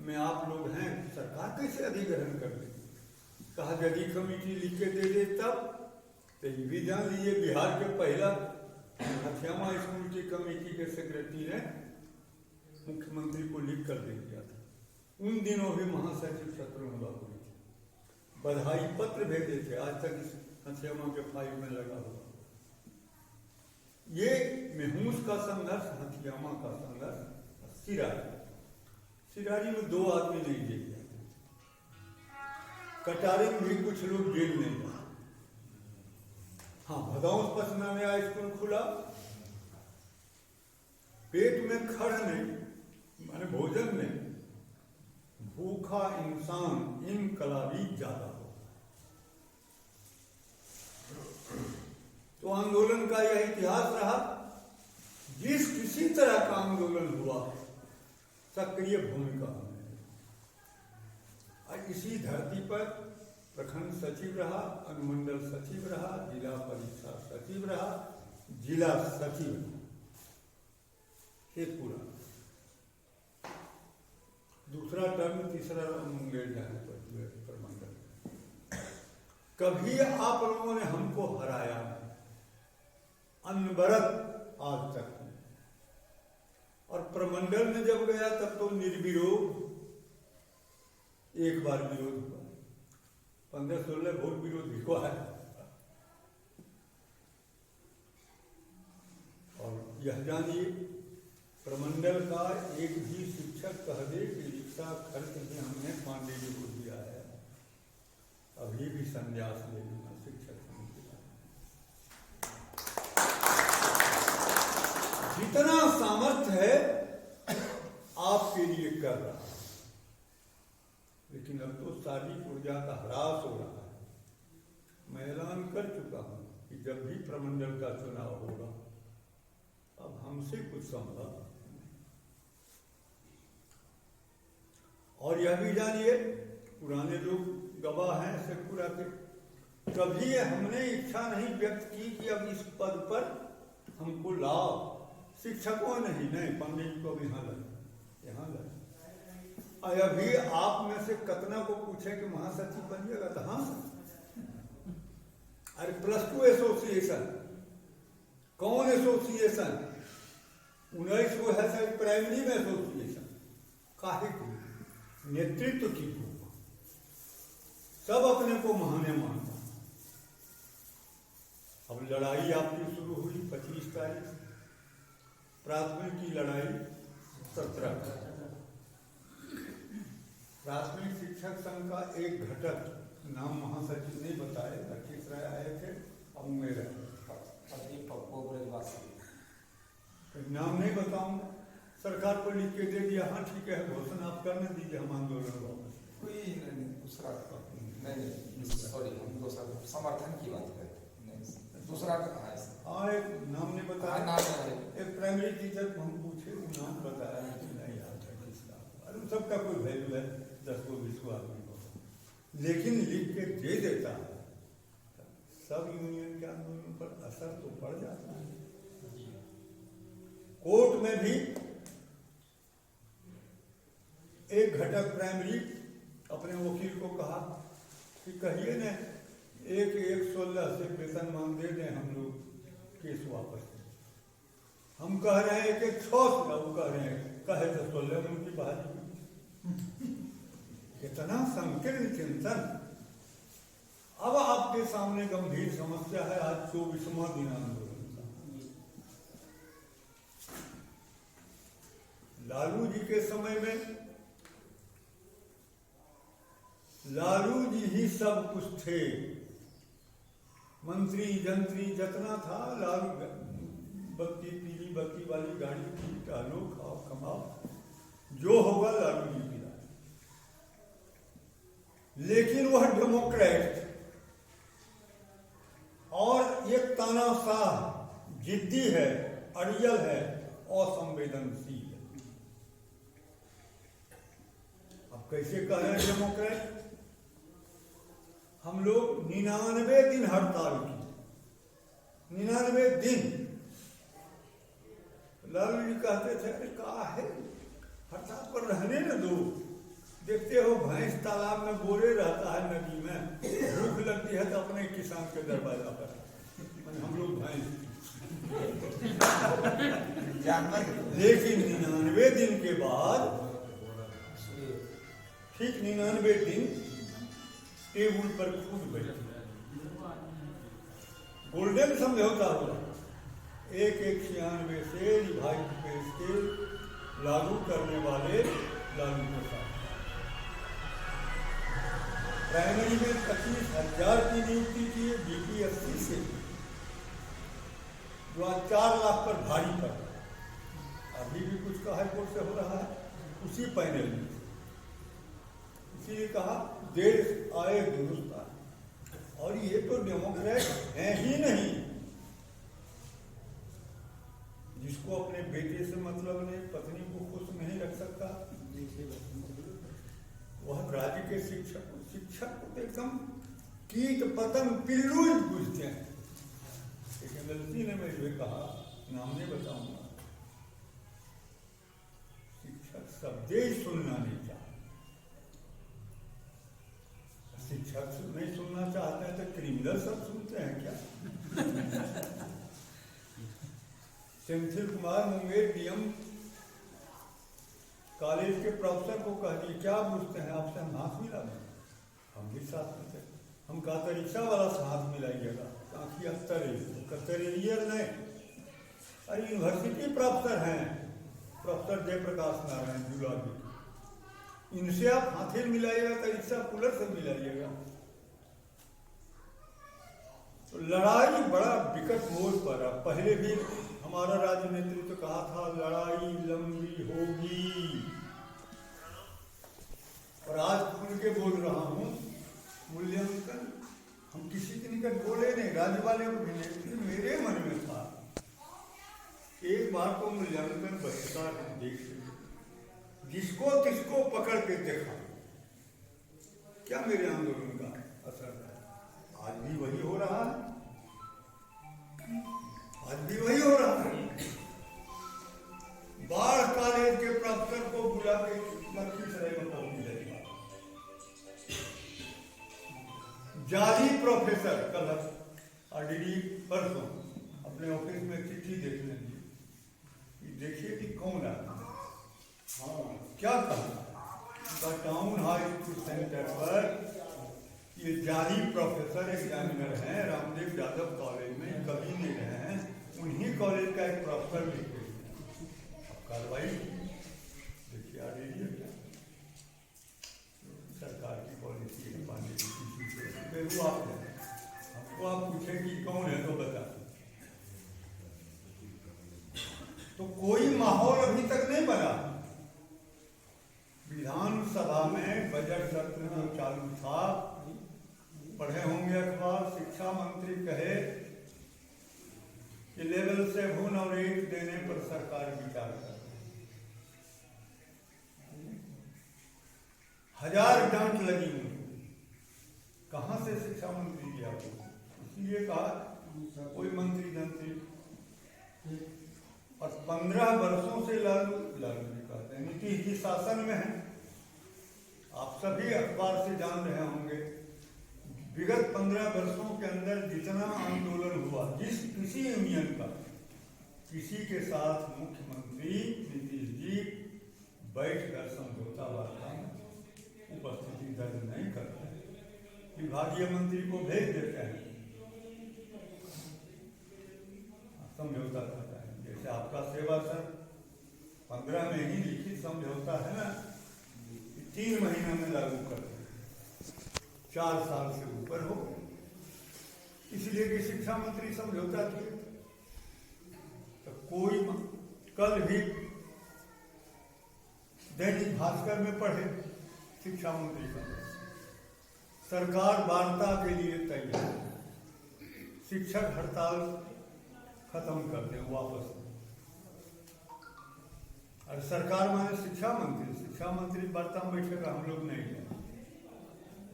में आप लोग हैं, सरकार कैसे अधिग्रहण कर लेगी? कहा यदि कमेटी लिख के दे दे तब। तो ये भी जान लीजिए, बिहार के पहला हथियामा स्कूल की कमेटी के सेक्रेटरी ने मुख्यमंत्री को लिख कर दे दिया था। उन दिनों भी महासचिव शत्रुघ्न बाबू थे, बधाई पत्र भेजे थे, आज तक इस हथियामा के फाइल में लगा हुआ। ये महूस का संघर्ष, हथियामा का संघर्ष। सिरारी में 2 आदमी नहीं जेल जाते, कटारे में भी कुछ लोग जेल नहीं जाते। हाँ, भदौंस पसना में स्कूल खुला, पेट में खड़ नहीं, माने भोजन में भूखा इंसान इनकलाबी ज्यादा हो। तो आंदोलन का यह इतिहास रहा। जिस किसी तरह का आंदोलन हुआ, सक्रिय भूमिका हमने। और इसी धरती पर प्रखंड सचिव रहा, अनुमंडल सचिव रहा, जिला परिषद सचिव रहा, जिला सचिव ये पूरा दूसरा टर्म, तीसरा मुंगेर जाने पर प्रमंडल। कभी आप लोगों ने हमको हराया नहीं, अनवरत आज तक। और प्रमंडल में जब गया तब तो निर्विरोध, एक बार विरोध हुआ, 15-16 वोट विरोध हुआ है। और यह जानिए, प्रमंडल का एक भी शिक्षक कह दे कि रिक्शा खर्च भी हमने पांडे जी को दिया है, अभी भी संन्यास ले लेना शिक्षक समिति का। जितना सामर्थ्य है आपके लिए कर रहा है, लेकिन अब तो सारी ऊर्जा का ह्रास हो रहा है। मैं ऐलान कर चुका हूं कि जब भी प्रमंडल का चुनाव होगा, अब हमसे कुछ संभव। और यह भी जानिए, पुराने लोग गवाह हैं शेखपुरा के, कभी हमने इच्छा नहीं व्यक्त की कि अब इस पद पर हमको लाओ। शिक्षकों नहीं, पांडे जी को भी यहाँ लगे। अभी आप में से कतना को पूछे कि महासचिव बनिएगा, तो हाँ। अरे +2 एसोसिएशन, कौन एसोसिएशन? 19 को है सर प्राइमरी में एसोसिएशन, काहे को? नेतृत्व की भूख, सब अपने को महाने मानता। अब लड़ाई आपकी शुरू हुई 25 तारीख, प्राथमिक की लड़ाई 17। प्राथमिक शिक्षक संघ का एक घटक, नाम महासचिव नहीं बताए, लखीसराय आए थे, अब मेरा नाम नहीं बताऊंगा, सरकार को लिख के दे दिया, हाँ ठीक है घोषणा आप करने दीजिए, हम आंदोलन वापस। कोई दूसरा नहीं, सॉरी, हम दूसरा समर्थन की बात करते हैं, दूसरा कहा है। हाँ, एक नाम नहीं बताया, नाम एक प्राइमरी टीचर को हम पूछे, वो नाम बताया नहीं याद है किसका। अरे सबका कोई वैल्यू है, 10-20 आदमी को, लेकिन लिख के दे देता है, सब यूनियन के आंदोलन पर असर तो पड़ जाता है। कोर्ट में भी एक घटक प्राइमरी अपने वकील को कहा कि कहिए न 1/16 से वेतन मांग दे दें, हम लोग केस वापस दें। हम कह रहे हैं कि 6 से, वो कह रहे हैं कहे तो 16 में उनकी बहाली। इतना संकीर्ण चिंतन। अब आपके सामने गंभीर समस्या है, आज 24वां दिन आंदोलन का। लालू जी के समय में लालू जी ही सब कुछ थे, मंत्री जंत्री जितना था, लालू बत्ती पीली बत्ती वाली गाड़ी की, टहलो खाओ कमाओ, जो होगा लालू जी की राय। लेकिन वह डेमोक्रेट थे और एक तानाशाह, जिद्दी है, अड़ियल है, असंवेदनशील है। अब कैसे कह रहे हैं डेमोक्रेट? हम लोग 99 दिन हड़ताल की, 99 दिन। लालू जी कहते थे अरे कहा है हड़ताल पर रहने न दो, देखते हो भैंस तालाब में बोरे रहता है, नदी में भूख लगती है तो अपने किसान के दरवाजा पर, हम लोग भैंस। लेकिन 99 दिन के बाद, ठीक 99 दिन टेबल पर खुद बैठे, गोल्डन समझौता हुआ, 1/96 से रिवाइज पे स्केल लागू करने वाले लालू प्रसाद। प्राइमरी में 25,000 की नियुक्ति की है, बीपीएससी से, जो आज 4 लाख पर भारी पर, अभी भी कुछ का हाईकोर्ट से हो रहा है उसी पैनल में। इसीलिए कहा देश आए दुरुस्त आए, और ये तो डेमोक्रेट है ही नहीं। जिसको अपने बेटे से मतलब नहीं, पत्नी को खुश नहीं रख सकता, वह राज्य के शिक्षक को तो एकदम कीट पतंग पिल्लू ही पूछते हैं। लेकिन गलती ने मैं ये कहा, नाम नहीं बताऊंगा, शिक्षक शब्द ही सुनना नहीं चाहते। शिक्षक नहीं सुनना चाहते हैं तो क्रिमिनल सब सुनते हैं क्या? सेंथिल कुमार मुंगेर डीएम कॉलेज के प्रोफेसर को कह दिए, क्या पूछते हैं आपसे, हम हाथ मिला दें? हम भी साथ में थे, हम कहा था रिक्शा वाला से हाथ मिलाइएगा, कतरियर नहीं। अरे यूनिवर्सिटी प्रोफेसर हैं, प्रोफेसर जयप्रकाश नारायण जुलाबी, इनसे आप हाथे मिलाइएगा तो रिक्शा कूलर से मिलाइएगा। तो लड़ाई बड़ा विकट मोड़ पर। पहले भी हमारा राज्य नेतृत्व कहा था लड़ाई लंबी होगी, और आज खुल के बोल रहा हूं, मूल्यांकन हम किसी के निकट बोले नहीं, राज्य वाले को भी नहीं, मेरे मन में था एक बार को मूल्यांकन बहिष्कार हम देख लेंगे, जिसको किसको पकड़ के देखा, क्या मेरे आंदोलन का असर है? आज भी वही हो रहा है, आज भी वही हो रहा है। बाढ़ कॉलेज के प्रोफेसर को बुला के लखीसराय में पहुंची जाएगा, जाली प्रोफेसर। कल आरडीडी परसों अपने ऑफिस में चिट्ठी देख लेंगे, देखिए कि कौन आता है। हाँ, क्या कहा टाउन हाई स्कूल सेंटर पर ये जाली प्रोफेसर एग्जामिनर हैं, रामदेव यादव कॉलेज में कभी नहीं रहे हैं, उन्हीं कॉलेज का एक प्रोफेसर लिखे कार्रवाई देखिए आ रही है क्या? सरकार की पॉलिसी है पानी की किसी से हमको आप पूछे कि कौन है तो बता। तो कोई माहौल अभी तक नहीं बना। विधानसभा में बजट सत्र जो चालू था, पढ़े होंगे अखबार, शिक्षा मंत्री कहे कि लेवल 7 और 8 देने पर सरकार विचार कर। 1000 डांट लगी मुझे, कहां से शिक्षा मंत्री दिया? इसलिए कहा कोई मंत्री जंत्री, और 15 वर्षों से लालू जी कहते हैं नीतीश जी शासन में है। आप सभी अखबार से जान रहे होंगे, विगत 15 वर्षों के अंदर जितना आंदोलन हुआ, जिस किसी यूनियन का, किसी के साथ मुख्यमंत्री नीतीश जी बैठकर समझौता वार्ता में उपस्थिति दर्ज नहीं करते हैं, विभागीय मंत्री को भेज देते हैं, समझौता करता है। जैसे आपका सेवा सर 15 में ही लिखित समझौता है ना, 3 महीना में लागू करते हैं, 4 साल से ऊपर हो गए, इसलिए कि शिक्षा मंत्री समझौता किए। तो कोई कल भी दैनिक भास्कर में पढ़े, शिक्षा मंत्री का सरकार वार्ता के लिए तैयार, शिक्षक हड़ताल खत्म कर दे वापस। और सरकार माने शिक्षा मंत्री वार्ता में बैठेगा, हम लोग नहीं है।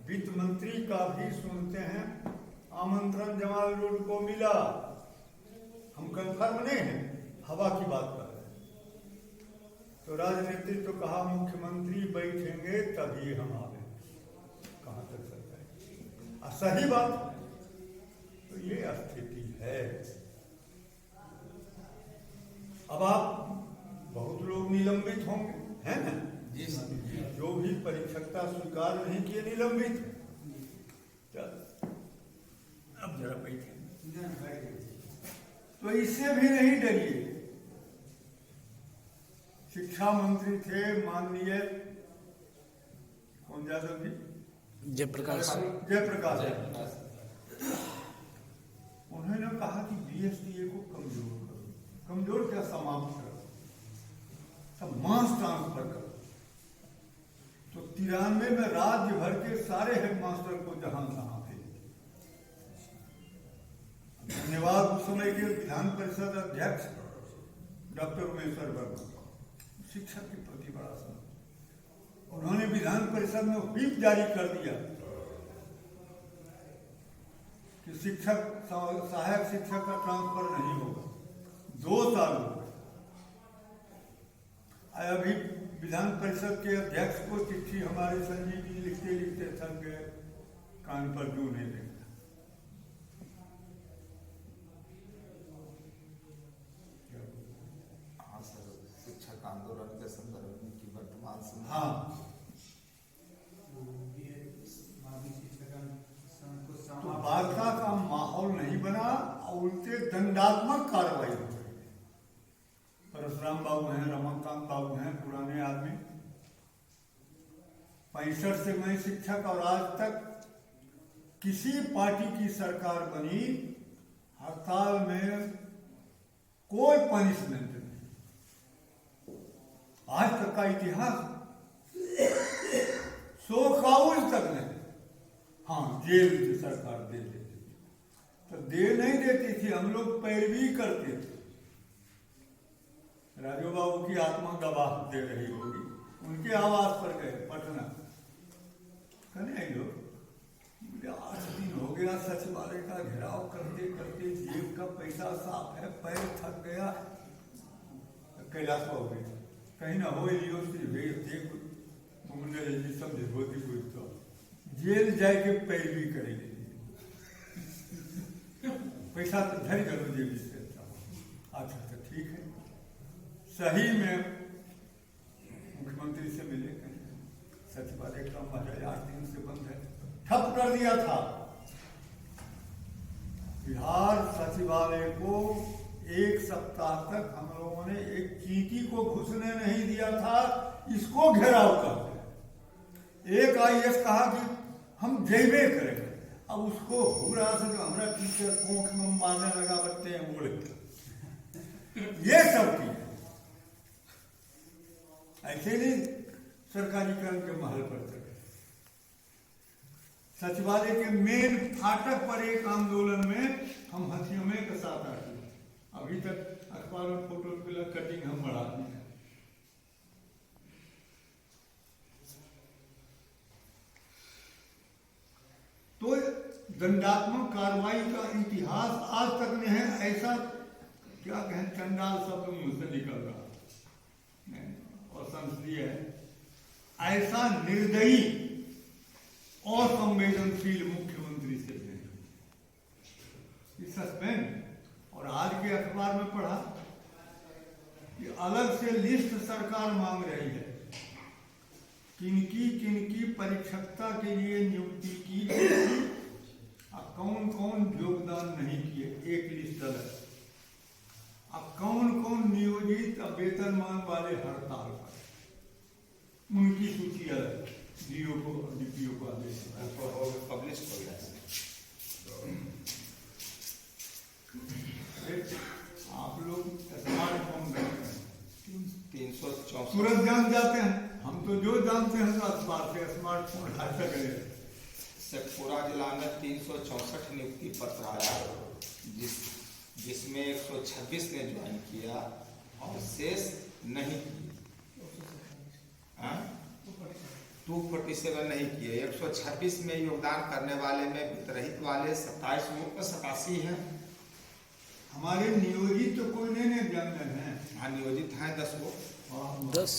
वित्त मंत्री का भी सुनते हैं आमंत्रण जमाल रोड को मिला, हम कंफर्म नहीं है, हवा की बात कर रहे हैं। तो राजनीति तो कहा मुख्यमंत्री बैठेंगे तभी हम आवे, कहाँ तक सकता है? सही बात। तो ये स्थिति है। अब आप बहुत लोग निलंबित होंगे, है ना? जी सर। जो भी परीक्षकता स्वीकार नहीं किए निलंबित। चल अब जरा बैठे। तो इससे भी नहीं डरिए। शिक्षा मंत्री थे माननीय कौन यादव जी, जयप्रकाश। जयप्रकाश। उन्होंने कहा कि बीएसडीए को कमजोर करो, कमजोर क्या, समाप्त करो, सब मास ट्रांसफर करो। तो 93 में राज्य भर के सारे हेडमास्टर को जहां तहां थे। धन्यवाद उस समय के विधान परिषद अध्यक्ष डॉक्टर उमेश्वर वर्मा, शिक्षक के प्रति बड़ा सम्मान। उन्होंने विधान परिषद में व्हिप जारी कर दिया कि शिक्षक, सहायक शिक्षक का ट्रांसफर नहीं होगा। 2 साल हो गए। अभी विधान परिषद के अध्यक्ष को चिट्ठी हमारे संजीव जी लिखते लिखते थक गए, कान पर जू नहीं देगा। हाँ सर, शिक्षक आंदोलन के संदर्भ में की वर्तमान समय, हाँ, तो वार्ता का माहौल नहीं बना और उनसे दंडात्मक कार्रवाई हो गई। परशुराम बाबू हैं, रमाकांत बाबू हैं, पुराने आदमी। 65 से मैं शिक्षक, और आज तक किसी पार्टी की सरकार बनी, हड़ताल में कोई पनिशमेंट नहीं। आज तक का इतिहास, सो काउज तक नहीं। हाँ, जेल की सरकार दे देती थी, तो दे नहीं देती थी, हम लोग पैरवी करते थे। राजू बाबू की आत्मा गवाह दे रही होगी, उनके आवास पर गए पटना, कहने लोग 8 दिन हो गया सचिवालय का घेराव करते करते, जेब का पैसा साफ है, पैर थक गया। कैलाश हो गए, कहीं ना हो लियो समझे होती कोई तो जेल जाके पैरवी करेंगे। पैसा तो धर करो जेब से। अच्छा तो ठीक है। सही में मुख्यमंत्री से मिले, कहीं सचिवालय का महाराज 8 दिन से बंद है, ठप कर दिया था। बिहार सचिवालय को 1 सप्ताह तक हम लोगों ने एक चींटी को घुसने नहीं दिया था, इसको घेराव कर। एक आईएएस कहा कि हम जैबे करेंगे, अब उसको हो रहा था जो हमारा टीचर कोंख में मारने लगा, बच्चे हैं बोले। ये सब की ऐसे नहीं सरकारी कर्म के महल पर चढ़े। सचिवालय के मेन फाटक पर एक आंदोलन में हम हथियों में के साथ आते हैं। अभी तक अखबार में फोटो कटिंग हम बढ़ाते हैं। तो दंडात्मक कार्रवाई का इतिहास आज तक में है। ऐसा क्या कहें, चंडाल शब्द मुंह से निकल रहा और संसदीय है, ऐसा निर्दयी और संवेदनशील मुख्यमंत्री से सस्पेंड। और आज के अखबार में पढ़ा कि अलग से लिस्ट सरकार मांग रही है, किनकी परीक्षकता के लिए नियुक्ति की गई, कौन कौन योगदान नहीं किए, एक लिस्ट अलग। अब कौन कौन नियोजित वेतनमान वाले हड़ताल पर, उनकी सूची अलग, डीओ को डीपीओ को आदेश पब्लिश हो गया। आप लोग स्मार्टफोन रखते हैं, 364 तुरंत जान जाते हैं। हम तो जो जानते हैं तो अखबार से स्मार्टफोन हाथ करें। शेखपुरा जिला में 364 नियुक्ति पत्र आया, जिसमें 126 ने ज्वाइन किया और शेष नहीं किए। 247 नहीं किए। 126 में योगदान करने वाले में वितरहित वाले 27 मुक्त 87 हैं। हमारे नियोजित तो कोई नहीं जानते हैं। हाँ, नियोजित हैं 10 वो, 10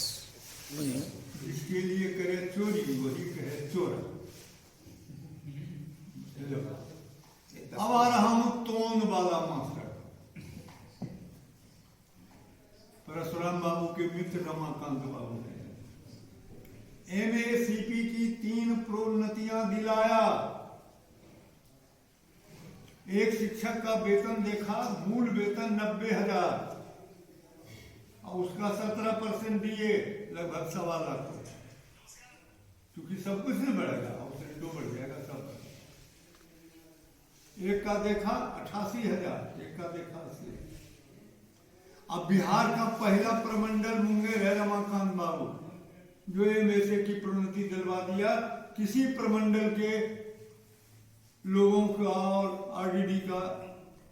नहीं इसके लिए करे चोरी वही कहे चोर। अब आ रहा हूं तोंद वाला मास्टर, परशुराम बाबू के मित्र रमाकांत बाबू ने MACP की 3 प्रोन्नतियां दिलाया। एक शिक्षक का वेतन देखा, मूल वेतन 90,000 और उसका 17% दिए, लगभग 1.25 लाख, क्योंकि सब कुछ नहीं बढ़ेगा, उससे 2 बढ़ जाएगा सब। एक का देखा 88,000, एक का देखा 80। अब बिहार का पहला प्रमंडल मुंगेर है रमाकांत बाबू, जो MSA की प्रोन्नति दिलवा दिया। किसी प्रमंडल के लोगों का और RDD का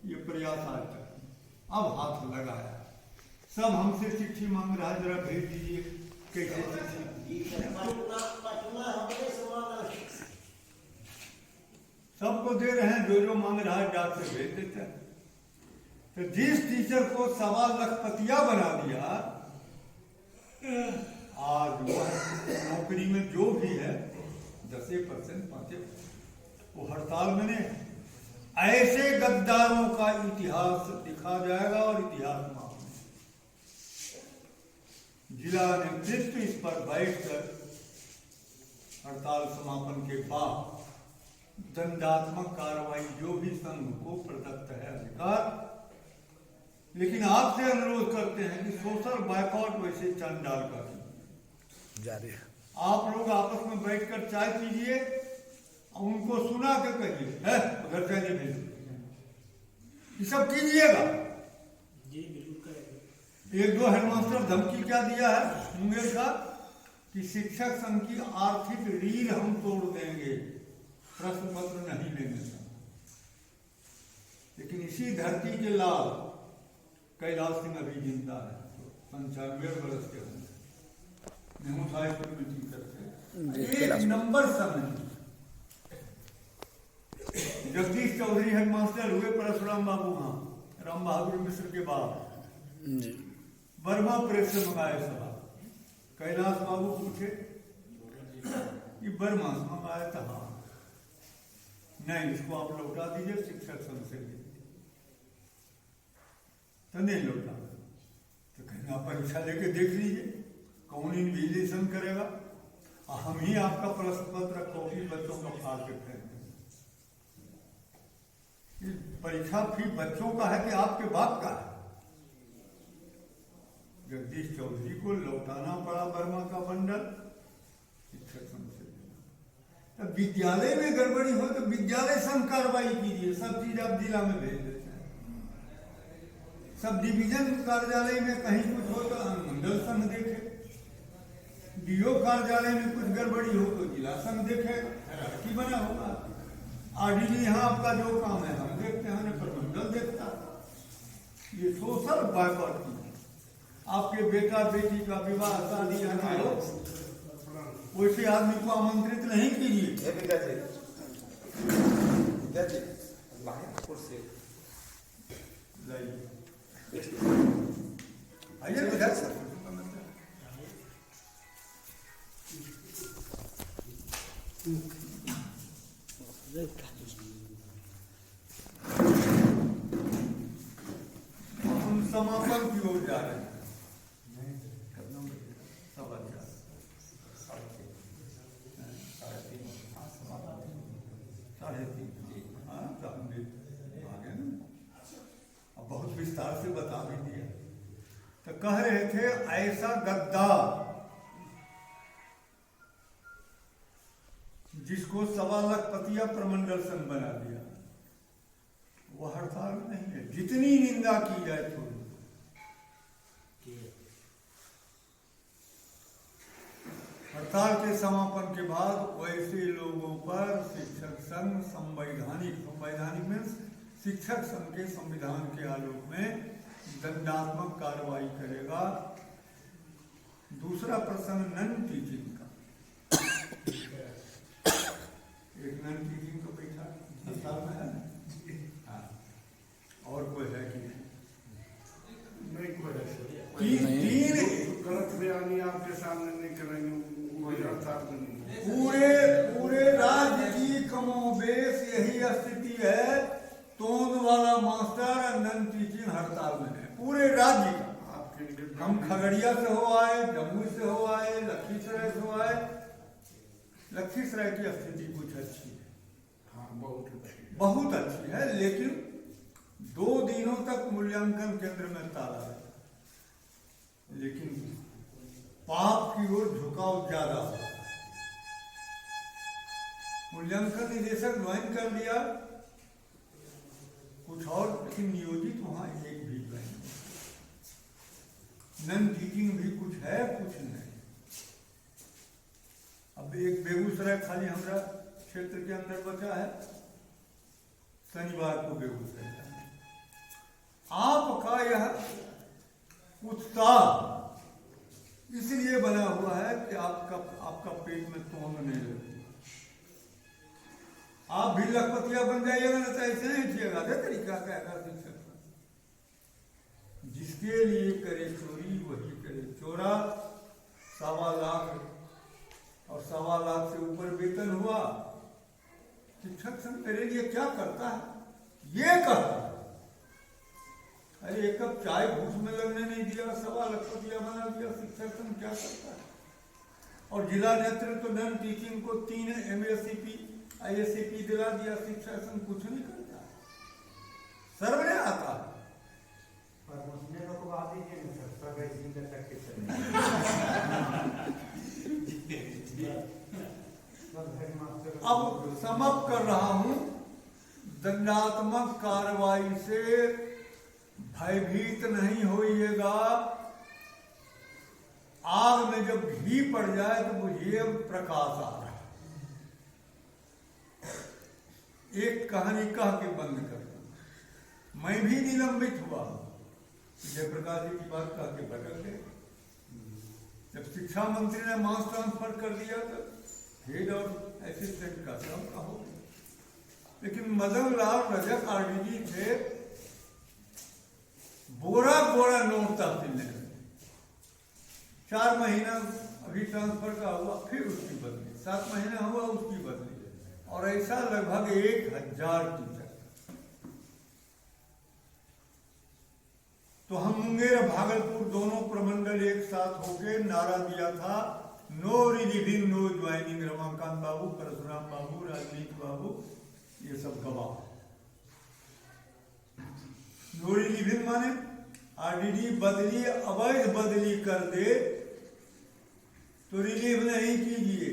ये प्रयास आज तक, अब हाथ लगाया। सब हमसे चिट्ठी मांग रहा है, जरा भेज दीजिए कैसे चिट्ठी। सबको दे रहे हैं, जो जो मांग रहा है डाक से भेज देते हैं। तो जिस टीचर को 1.25 लाखपतिया बना दिया, आज नौकरी में जो भी है 10%, 5%, वो हड़ताल में नहीं। ऐसे गद्दारों का इतिहास लिखा जाएगा और इतिहास माफ नहीं। जिला नेतृत्व इस पर बैठकर हड़ताल समापन के बाद दंडात्मक कार्रवाई जो भी संघ को प्रदत्त है अधिकार, लेकिन आपसे अनुरोध करते हैं कि सोशल बायकॉट वैसे चंडाल का जारी है। आप लोग आपस में बैठकर चाय पीजिए और उनको सुना के कहिए है घर जाने भेज, ये सब कीजिएगा। एक दो हेडमास्टर धमकी क्या दिया है मुंगेर का कि शिक्षक संघ की आर्थिक रीढ़ हम तोड़ देंगे, प्रश्न पत्र नहीं लेंगे। लेकिन इसी धरती के लाल कैलाश सिंह अभी जिंदा है, 95 वर्ष के होंगे, नेहरू साहिब की मीटिंग करते, एक नंबर समझ। जगदीश चौधरी हेडमास्टर हुए, परशुराम बाबू वहां राम बहादुर मिश्र के बाद वर्मा प्रेस से मंगाए सभा। कैलाश बाबू पूछे कि वर्मा से मंगाया था, हाँ, नहीं इसको आप लौटा दीजिए, शिक्षक संघ से तो नहीं लौटा। तो कहना परीक्षा लेके देख लीजिए कौन इन्विजिलेशन करेगा, हम ही आपका प्रश्न पत्र कॉपी बच्चों का फाड़ के फेंक देंगे। परीक्षा फी बच्चों का है कि आपके बाप का है? जगदीश चौधरी को लौटाना पड़ा वर्मा का बंडल, शिक्षक संघ से। तो विद्यालय में गड़बड़ी हो तो विद्यालय संघ कार्रवाई कीजिए, सब चीज आप जिला में भेज देते हैं। सब डिवीजन कार्यालय में कहीं कुछ हो तो मंडल संघ देखे, DO कार्यालय में कुछ गड़बड़ी हो तो जिला संघ देखे, हायरार्की बना होगा। RDD यहाँ आपका जो काम है हम देखते हैं, प्रमंडल देखता। ये सोशल बायकॉट की, आपके बेटा बेटी का विवाह शादी आना हो, वैसे आदमी को आमंत्रित नहीं कीजिए। आइए विधायक सर, हम समापन की ओर जा रहे हैं। बहुत विस्तार से बता भी दिया। तो कह रहे थे ऐसा गद्दार जिसको 1.25 लाखपतिया प्रमंडल संघ बना दिया, वो हड़ताल नहीं है। जितनी निंदा की जाए थोड़ी। हड़ताल के समापन के बाद वैसे लोगों पर शिक्षक संघ संवैधानिक में शिक्षक संघ के संविधान के आलोक में दंडात्मक कार्रवाई करेगा। दूसरा प्रश्न नन टीचिंग का, एक नन टीचिंग तो बैठा हड़ताल में है, हाँ, और कोई है कि नहीं? तीन लखीसराय की स्थिति कुछ अच्छी है, हाँ बहुत अच्छी है, लेकिन 2 दिनों तक मूल्यांकन केंद्र में ताला रहा, लेकिन पाप की ओर झुकाव ज्यादा हो रहा है। मूल्यांकन निदेशक ज्वाइन कर लिया कुछ और, लेकिन नियोजित वहां एक भी नहीं, नन टीचिंग भी कुछ है कुछ नहीं। अब एक बेगूसराय खाली हमारा क्षेत्र के अंदर बचा है, शनिवार को बेगूसराय जाना। आपका यह उत्साह इसलिए बना हुआ है कि आपका पेट में तोंद नहीं लगती। आप भी लखपतिया बन जाइएगा ना, तो ऐसे नहीं किएगा दे तरीका का शिक्षक। जिसके लिए करे चोरी वही करे चोरा। 1.25 लाख और 1.25 लाख से ऊपर वेतन हुआ, शिक्षक संघ मेरे लिए क्या करता है ये कहता है। अरे एक कप चाय घूस में लगने नहीं दिया, 1.25 लखपतिया बना दिया, शिक्षक संघ क्या करता है। और जिला नेतृत्व तो नन टीचिंग को 3 MACP IACP दिला दिया, शिक्षा संघ कुछ नहीं करता, सर्व ने आता है। पर उसने लोग बात ही नहीं सकता, वैसे तक के चले। अब समाप्त कर रहा हूं। दंडात्मक कार्रवाई से भयभीत नहीं होइएगा। आग में जब घी पड़ जाए तो बुझिए प्रकाश आ रहा है। एक कहानी कह के बंद कर, मैं भी निलंबित हुआ, जयप्रकाश जी की बात कह के भटक गए। जब शिक्षा मंत्री ने मास ट्रांसफर कर दिया तो हेड और असिस्टेंट का सब कहो। लेकिन मदन लाल रजक RDG थे, बोरा बोरा नोट तहसील ने 4 महीना अभी ट्रांसफर का हुआ, फिर उसकी बदली, 7 महीना हुआ उसकी बदली, और ऐसा लगभग 1000 टीचर। तो हम मुंगेर भागलपुर दोनों प्रमंडल एक साथ होके नारा दिया था, no relieving no joining. Ramakant babu, Parshuram babu, Rajneet babu, ये सब गवाह। नो रिलीविंग माने RDD बदली, अवैध बदली कर दे तो रिलीव नहीं कीजिए।